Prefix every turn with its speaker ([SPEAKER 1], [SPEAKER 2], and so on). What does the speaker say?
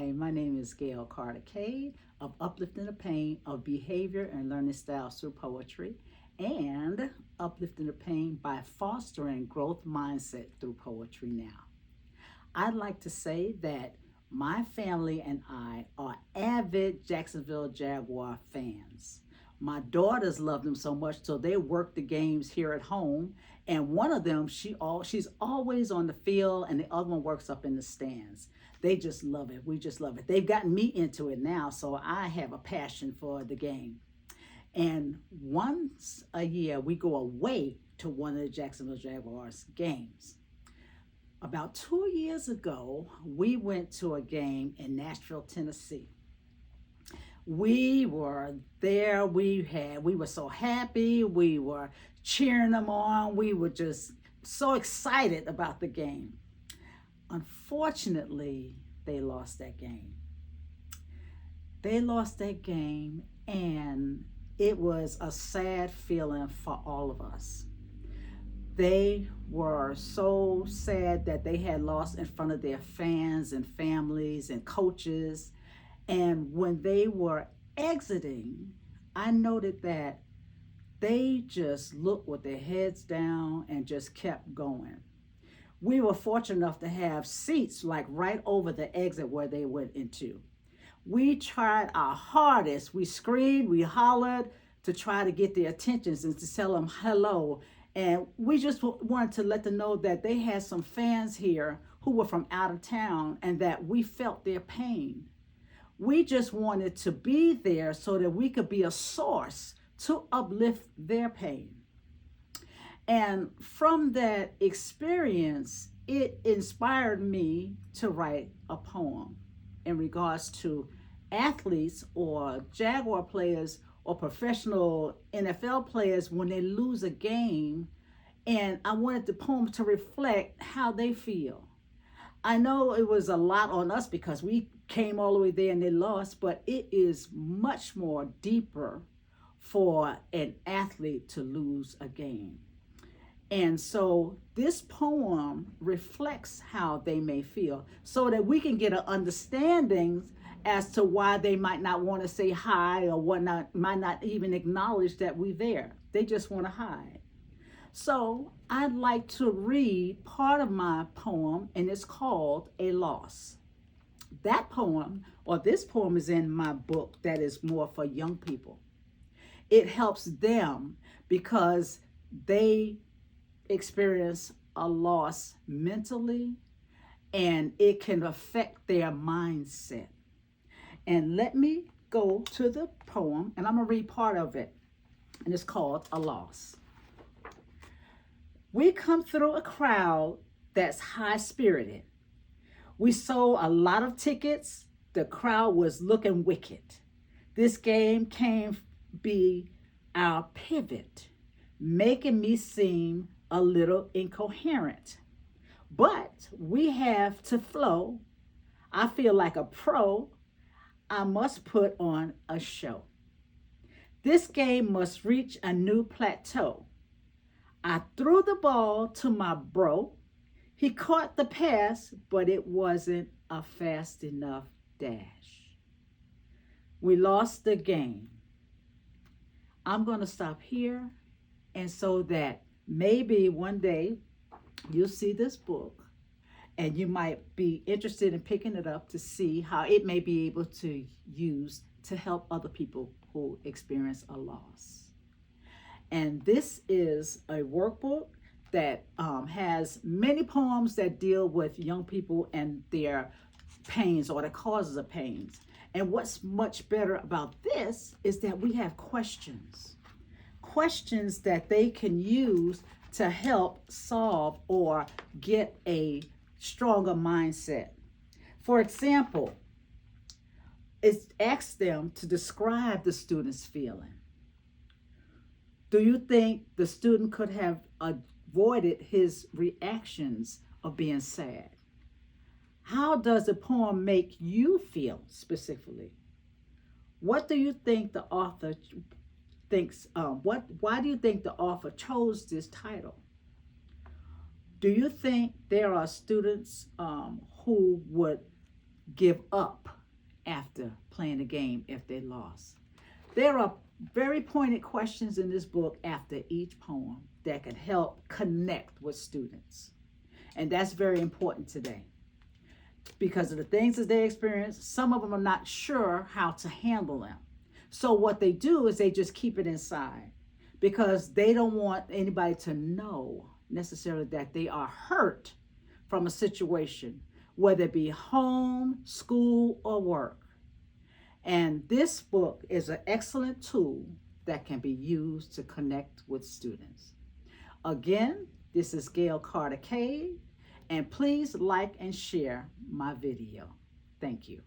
[SPEAKER 1] Hi, my name is Gail Carter-Cade of Uplifting the Pain of Behavior and Learning Styles through Poetry, and Uplifting the Pain by fostering growth mindset through poetry now. I'd like to say that my family and I are avid Jacksonville Jaguar fans. My daughters love them so much, so they work the games here at home. And one of them, she's always on the field, and the other one works up in the stands. They just love it. We just love it. They've gotten me into it now, so I have a passion for the game. And once a year, we go away to one of the Jacksonville Jaguars games. About 2 years ago, we went to a game in Nashville, Tennessee. We were there. We were so happy. We were cheering them on. We were just so excited about the game. Unfortunately, they lost that game. They lost that game, and it was a sad feeling for all of us. They were so sad that they had lost in front of their fans and families and coaches. And when they were exiting, I noted that they just looked with their heads down and just kept going. We were fortunate enough to have seats like right over the exit where they went into. We tried our hardest. We screamed, we hollered to try to get their attentions and to tell them hello. And we just wanted to let them know that they had some fans here who were from out of town and that we felt their pain. We just wanted to be there so that we could be a source to uplift their pain. And from that experience, it inspired me to write a poem in regards to athletes or Jaguar players or professional NFL players when they lose a game. And I wanted the poem to reflect how they feel. I know it was a lot on us because we came all the way there and they lost, but it is much more deeper for an athlete to lose a game. And so this poem reflects how they may feel so that we can get an understanding as to why they might not want to say hi or might not even acknowledge that we're there. They just want to hide. So I'd like to read part of my poem, and it's called A Loss. That poem, or this poem, is in my book that is more for young people. It helps them because they experience a loss mentally, and it can affect their mindset. And let me go to the poem, and I'm going to read part of it, and it's called A Loss. We come through a crowd that's high-spirited. We sold a lot of tickets. The crowd was looking wicked. This game can be our pivot, making me seem a little incoherent. But we have to flow. I feel like a pro. I must put on a show. This game must reach a new plateau. I threw the ball to my bro. He caught the pass, but it wasn't a fast enough dash. We lost the game. I'm going to stop here, and so that maybe one day you'll see this book and you might be interested in picking it up to see how it may be able to use to help other people who experience a loss. And this is a workbook that has many poems that deal with young people and their pains or the causes of pains. And what's much better about this is that we have questions that they can use to help solve or get a stronger mindset. For example, it asks them to describe the student's feeling. Do you think the student could have avoided his reactions of being sad? How does the poem make you feel specifically? What do you think the author thinks? Why do you think the author chose this title? Do you think there are students who would give up after playing the game if they lost. There are very pointed questions in this book after each poem that can help connect with students. And that's very important today because of the things that they experience. Some of them are not sure how to handle them. So what they do is they just keep it inside because they don't want anybody to know necessarily that they are hurt from a situation, whether it be home, school, or work. And this book is an excellent tool that can be used to connect with students. Again, this is Gail Carter-Cade, and please like and share my video. Thank you.